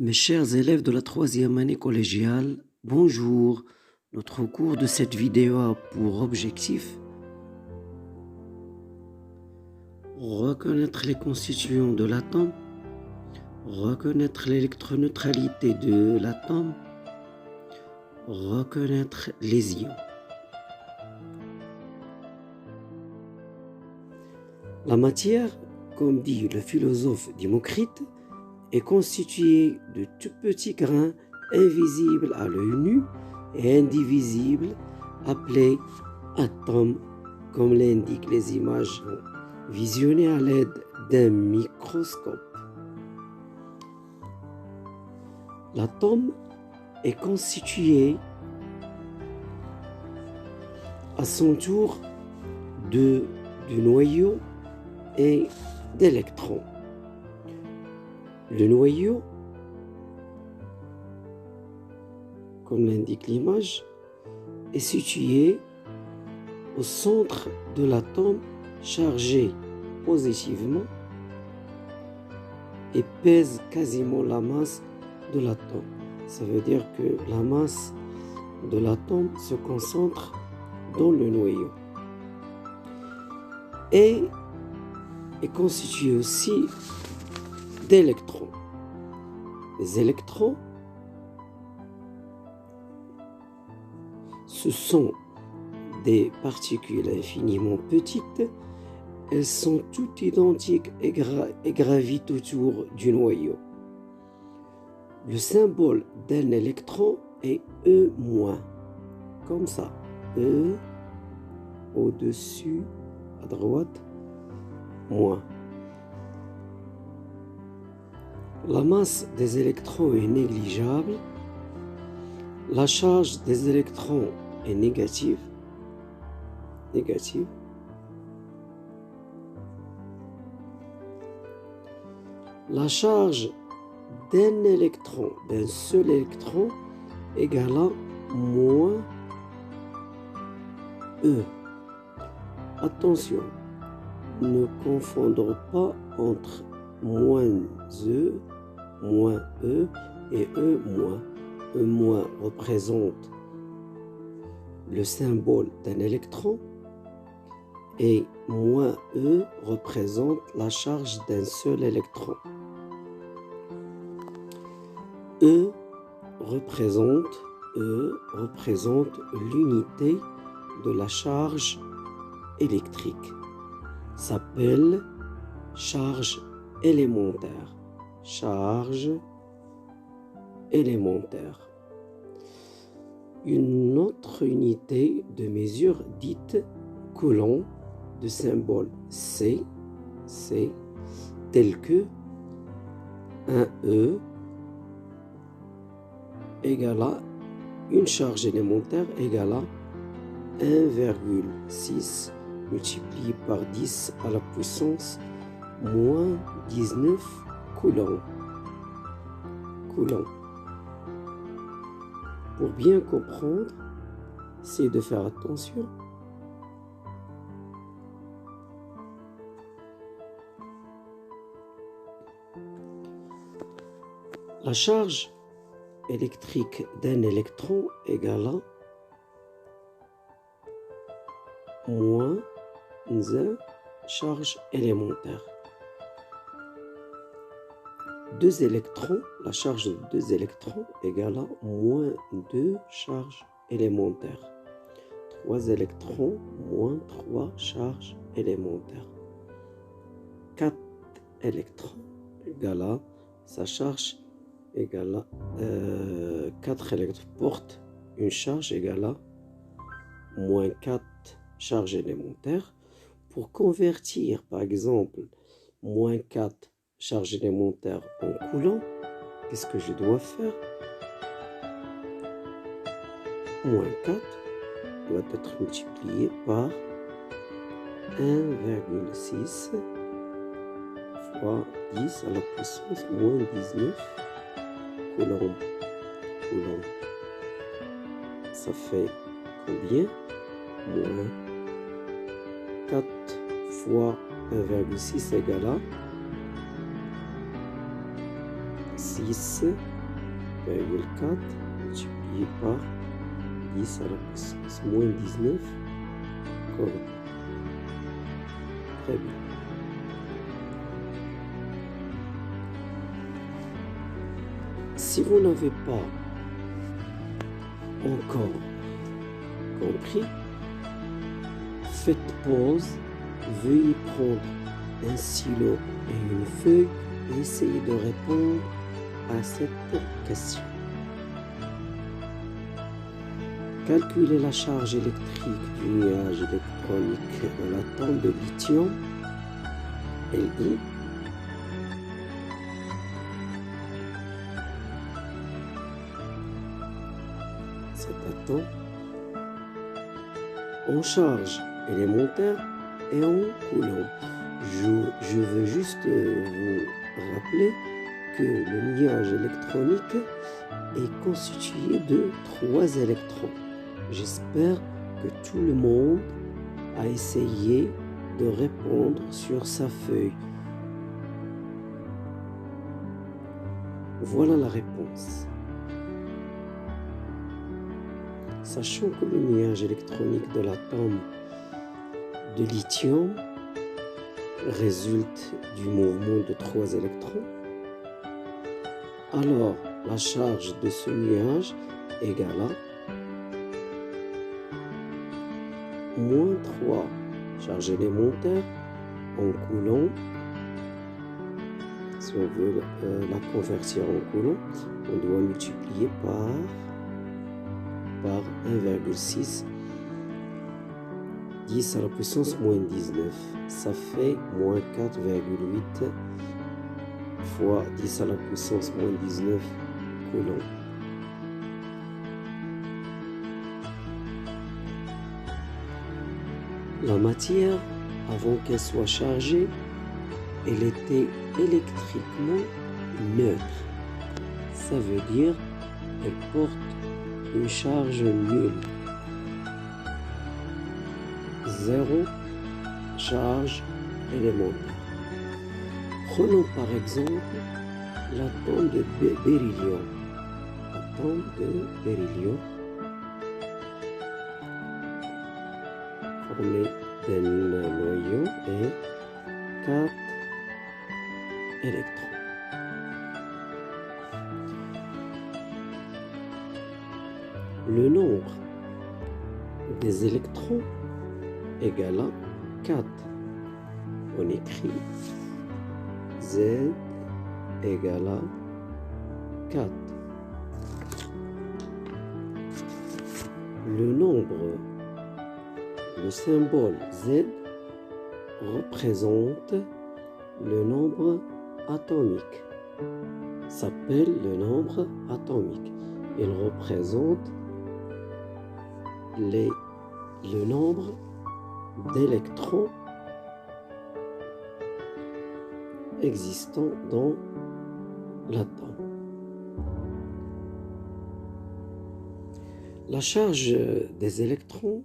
Mes chers élèves de la troisième année collégiale, bonjour. Notre cours de cette vidéo a pour objectif reconnaître les constituants de l'atome, reconnaître l'électroneutralité de l'atome, reconnaître les ions. La matière, comme dit le philosophe Démocrite, est constituée de tout petits grains invisibles à l'œil nu et indivisibles appelés atomes, comme l'indiquent les images visionnées à l'aide d'un microscope. L'atome est constitué à son tour du noyau et d'électrons. Le noyau, comme l'indique l'image, est situé au centre de l'atome chargé positivement et pèse quasiment la masse de l'atome. Ça veut dire que la masse de l'atome se concentre dans le noyau et est constitué aussi d'électrons. Les électrons, ce sont des particules infiniment petites. Elles sont toutes identiques et gravitent autour du noyau. Le symbole d'un électron est E-, comme ça. E au-dessus, à droite, moins. La masse des électrons est négligeable. La charge des électrons est négative. La charge d'un électron, d'un seul électron, égale à moins E. Attention, ne confondons pas entre moins E, moins E et E-. E- représente le symbole d'un électron et moins E représente la charge d'un seul électron. E représente l'unité de la charge électrique. S'appelle charge élémentaire. Charge élémentaire. Une autre unité de mesure dite coulomb de symbole C, tel que 1 E égale à une charge élémentaire égale à 1,6 multiplié par 10 à la puissance moins 19 coulombs. Pour bien comprendre, c'est de faire attention. La charge électrique d'un électron égale à moins 1 charge élémentaire. Deux électrons, la charge de 2 électrons égale à moins 2 charges élémentaires. 3 électrons, moins 3 charges élémentaires. 4 électrons égale à sa charge égale à 4 électrons portent une charge égale à moins 4 charges élémentaires. Pour convertir, par exemple, moins 4 charge élémentaire en coulomb, qu'est-ce que je dois faire? Moins 4 doit être multiplié par 1,6 fois 10 à la puissance moins 19 coulombs. Ça fait combien? Moins 4 fois 1,6 égale à 6,4 multiplié par 10 à la puissance moins 19 colon. Très bien. Si vous n'avez pas encore compris, faites pause, veuillez prendre un stylo et une feuille et essayez de répondre à cette question. Calculez la charge électrique du nuage électronique de l'atome de lithium, Li. Cet atome en charge élémentaire et en coulomb. Je veux juste vous rappeler que le nuage électronique est constitué de 3 électrons. J'espère que tout le monde a essayé de répondre sur sa feuille. Voilà la réponse. Sachant que le nuage électronique de l'atome de lithium résulte du mouvement de 3 électrons, alors la charge de ce nuage égale à moins 3 charge élémentaire en coulomb. Si on veut la convertir en coulomb, on doit multiplier par 1,6 10 à la puissance moins 19. Ça fait moins 4,8 fois 10 à la puissance moins 19 coulombs. La matière, avant qu'elle soit chargée, elle était électriquement neutre. Ça veut dire qu'elle porte une charge nulle. 0 charge élémentaire. Prenons par exemple l'atome de beryllium. Atome de beryllium formé d'un noyau et 4 électrons. Le nombre des électrons égale à 4. On écrit Z égale à 4. Le nombre, le symbole Z représente le nombre atomique. S'appelle le nombre atomique. Il représente le nombre d'électrons existants dans l'atome. La charge des électrons,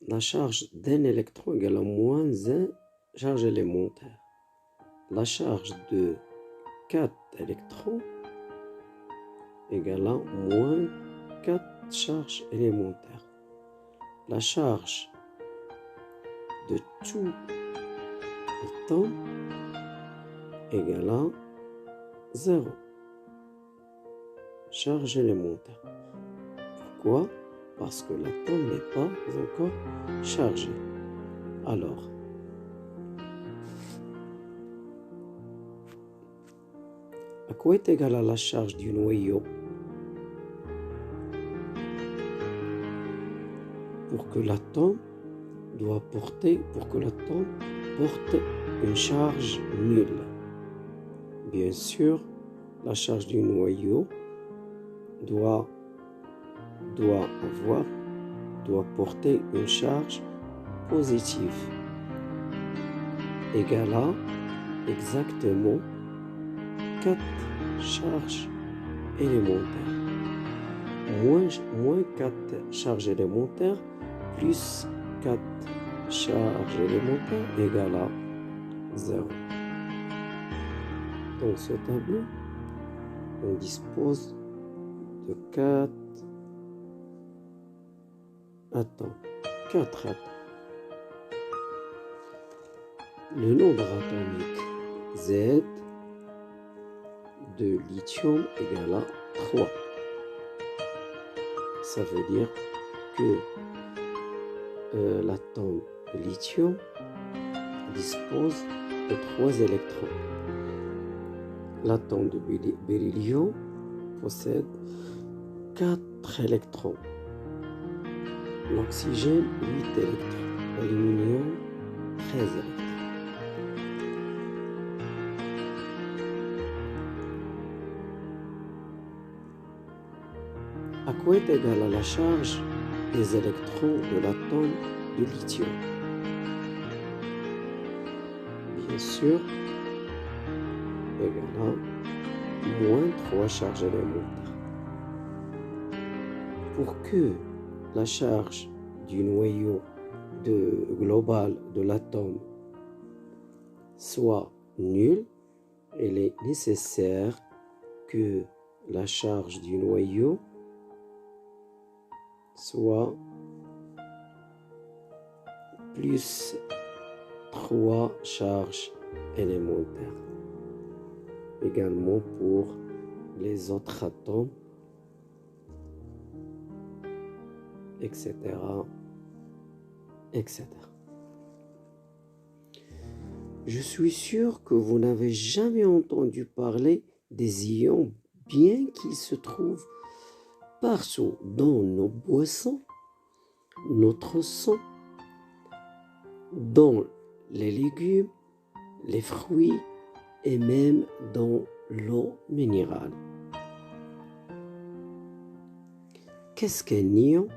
la charge d'un électron égale à moins 1 charge élémentaire. La charge de 4 électrons égale à moins 4 charges élémentaires. La charge de tout atome égale à 0 charge élémentaire. Pourquoi? Parce que l'atome n'est pas encore chargé. Alors, à quoi est égale la charge du noyau? Pour que l'atome porte une charge nulle. Bien sûr, la charge du noyau doit porter une charge positive égale à exactement 4 charges élémentaires. Moins 4 charges élémentaires plus 4 charges élémentaires égale à 0. Dans ce tableau, on dispose de 4 atomes. 4 atomes. Le nombre atomique Z de lithium égale à 3. Ça veut dire que l'atome de lithium dispose de 3 électrons. L'atome de beryllium possède 4 électrons. L'oxygène, 8 électrons. L'aluminium, 13 électrons. À quoi est égale la charge des électrons de l'atome de lithium? Bien sûr, égale à moins 3 charges élémentaires. Pour que la charge du noyau global de l'atome soit nulle, il est nécessaire que la charge du noyau soit plus 3 charges élémentaires. Également pour les autres atomes, etc., etc. Je suis sûr que vous n'avez jamais entendu parler des ions, bien qu'ils se trouvent partout dans nos boissons, notre sang, dans les légumes, les fruits et même dans l'eau minérale. Qu'est-ce qu'un ion?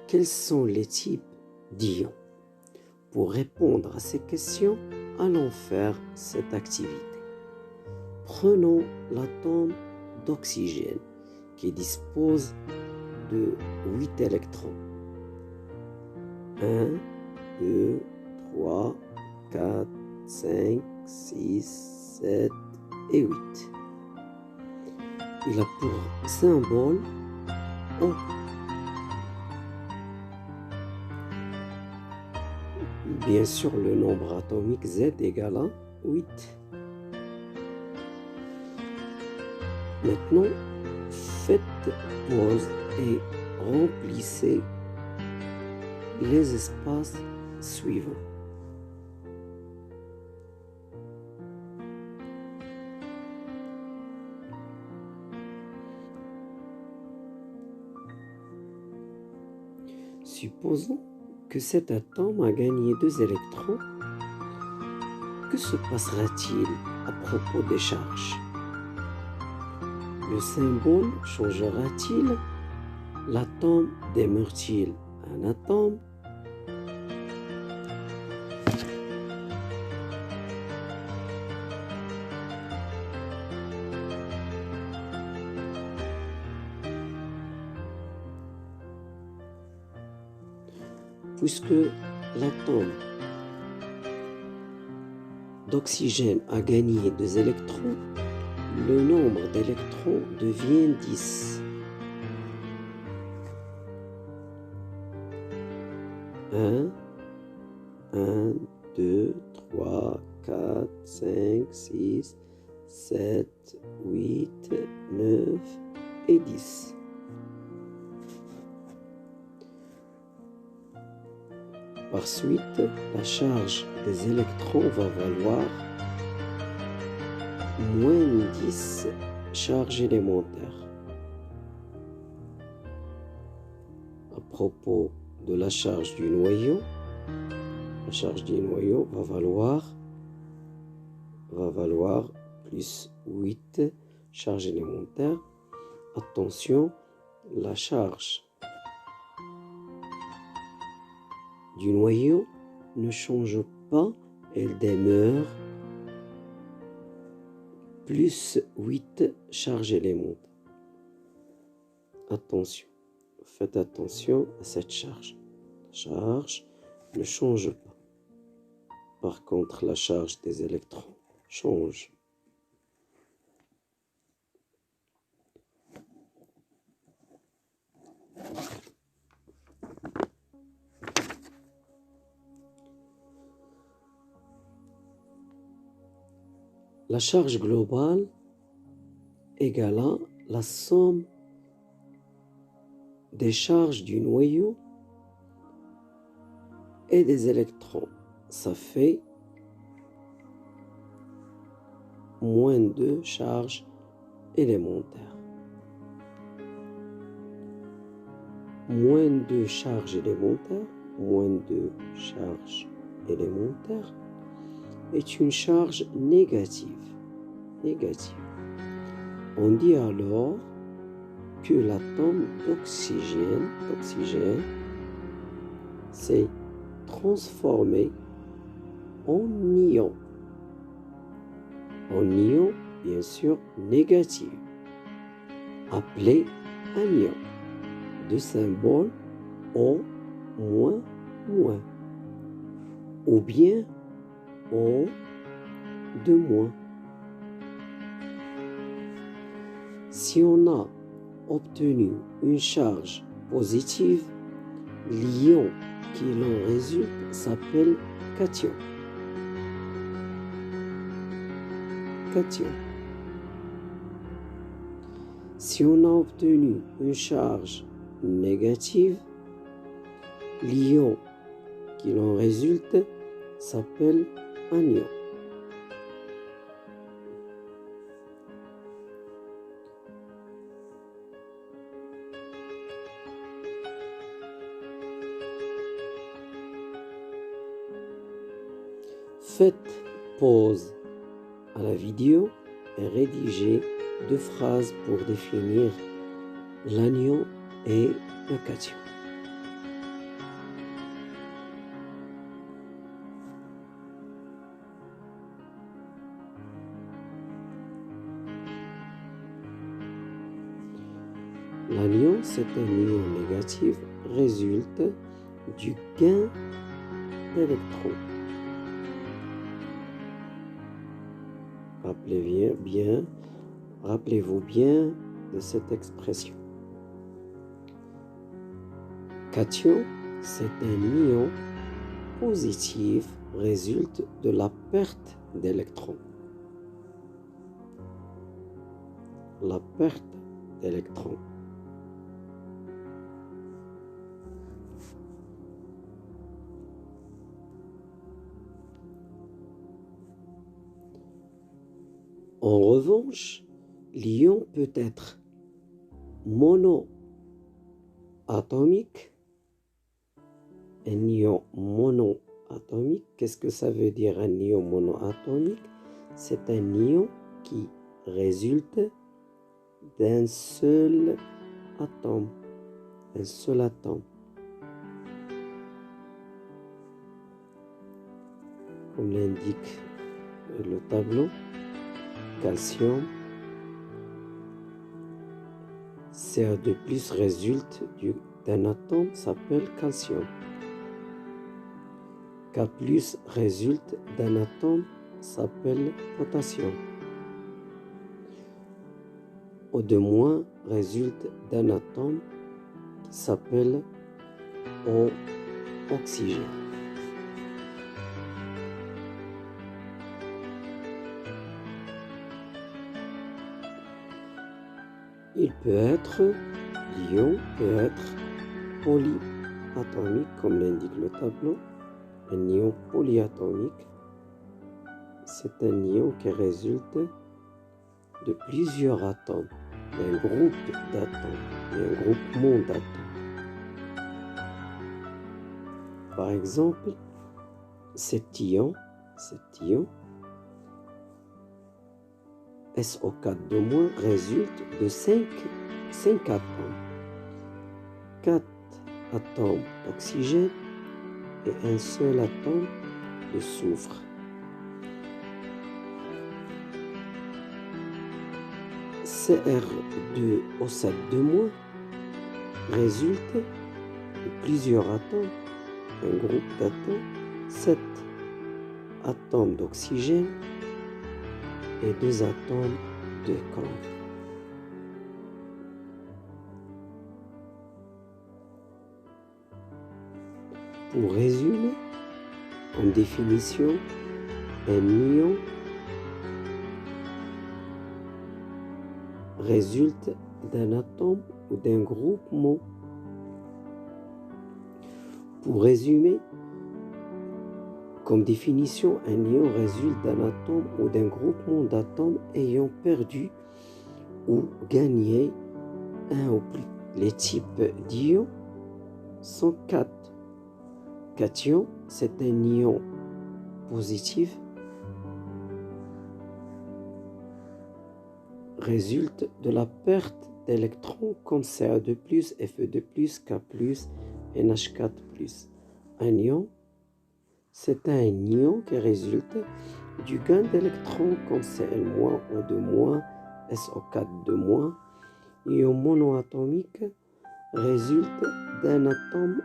Quels sont les types d'ions? Pour répondre à ces questions, allons faire cette activité. Prenons l'atome d'oxygène qui dispose de 8 électrons. 1, 2, 3, 4, 5, 6, 7 et 8. Il a pour symbole O. Bien sûr, le nombre atomique Z égale à 8. Maintenant, faites pause et remplissez les espaces suivants. Supposons que cet atome a gagné 2 électrons. Que se passera-t-il à propos des charges? Le symbole changera-t-il? L'atome demeure-t-il un atome? Puisque l'atome d'oxygène a gagné 2 électrons, le nombre d'électrons devient 10. 1, 2, 3, 4, 5, 6, 7, 8, 9 et 10. Par suite, la charge des électrons va valoir moins 10 charges élémentaires. À propos de la charge du noyau, la charge du noyau va valoir plus 8 charges élémentaires. Attention, la charge du noyau ne change pas, elle demeure plus 8 charges élémentaires. Attention, faites attention à cette charge. La charge ne change pas. Par contre, la charge des électrons change. La charge globale égale à la somme des charges du noyau et des électrons. Ça fait moins 2 charges élémentaires. Moins 2 charges élémentaires, moins 2 charges élémentaires est une charge négative. On dit alors que l'atome d'oxygène s'est transformé en ion. En ion, bien sûr, négatif, appelé anion, de symbole O-, ou bien O de moins. Si on a obtenu une charge positive, l'ion qui en résulte s'appelle cation. Si on a obtenu une charge négative, l'ion qui en résulte s'appelle anion. Faites pause à la vidéo et rédigez 2 phrases pour définir l'anion et le cation. L'anion, c'est un ion négatif, résulte du gain d'électrons. Rappelez-vous bien de cette expression. Cation, c'est un ion positif, résulte de la perte d'électrons. La perte d'électrons. En revanche, l'ion peut être monoatomique. Un ion monoatomique, qu'est-ce que ça veut dire un ion monoatomique? C'est un ion qui résulte d'un seul atome. Comme l'indique le tableau, calcium, Ca2+ résulte d'un atome, s'appelle calcium. K+ résulte d'un atome, s'appelle potassium. O2- résulte d'un atome qui s'appelle oxygène. L'ion peut être polyatomique, comme l'indique le tableau. Un ion polyatomique, c'est un ion qui résulte de plusieurs atomes, d'un groupe d'atomes, d'un groupement d'atomes. Par exemple, cet ion, SO4- résulte de 5 atomes. 4 atomes d'oxygène et un seul atome de soufre. Cr2O7- résulte de plusieurs atomes, un groupe d'atomes, 7 atomes d'oxygène et 2 atomes de chlore. Pour résumer, en définition, un ion résulte d'un atome ou d'un groupement. Pour résumer, comme définition, un ion résulte d'un atome ou d'un groupement d'atomes ayant perdu ou gagné un ou plus. Les types d'ions sont 4. Cation, c'est un ion positif, résulte de la perte d'électrons comme Ca2+, Fe2+, K+, NH4+. Un ion, c'est un ion qui résulte du gain d'électrons comme Cl-, O2-, SO4-2-. Ion monoatomique résulte d'un atome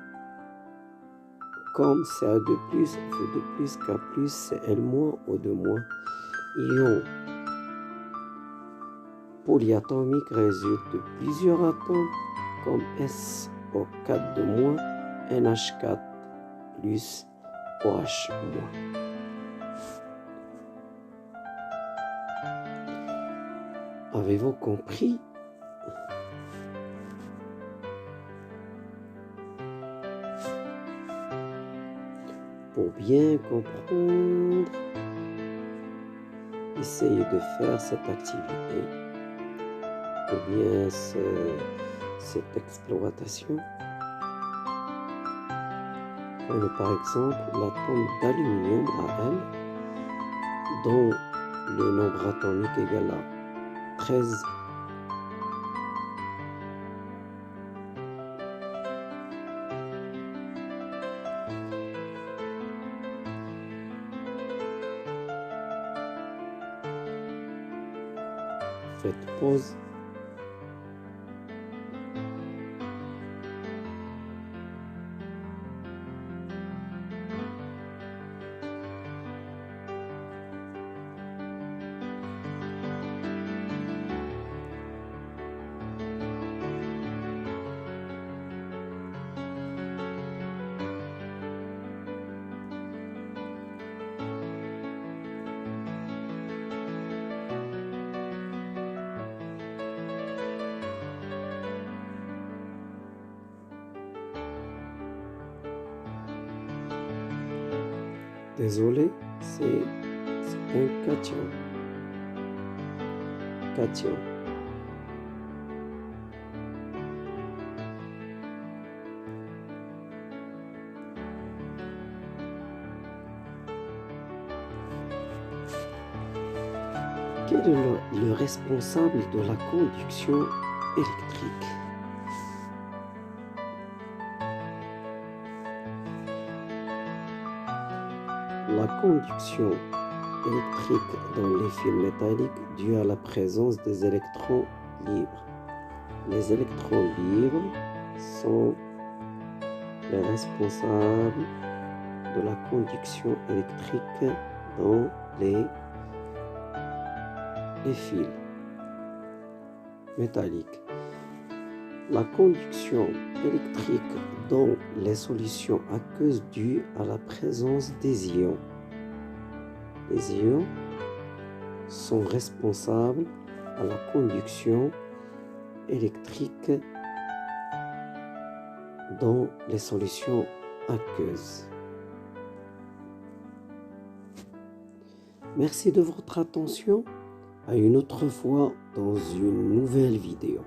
comme Ca2+, Fe2+, K+, Cl-, O2-. Ion polyatomique résulte de plusieurs atomes comme SO4-, NH4+, OH-. Avez-vous compris? Pour bien comprendre, essayez de faire cette activité ou bien cette exploitation. Prenez par exemple l'atome d'aluminium Al, dont le nombre atomique égale à 13. Faites pause. Désolé, c'est un cation. Cation. Quel est le responsable de la conduction électrique? La conduction électrique dans les fils métalliques due à la présence des électrons libres. Les électrons libres sont les responsables de la conduction électrique dans les fils métalliques. La conduction électrique dans les solutions aqueuses due à la présence des ions. Les ions sont responsables à la conduction électrique dans les solutions aqueuses. Merci de votre attention. À une autre fois dans une nouvelle vidéo.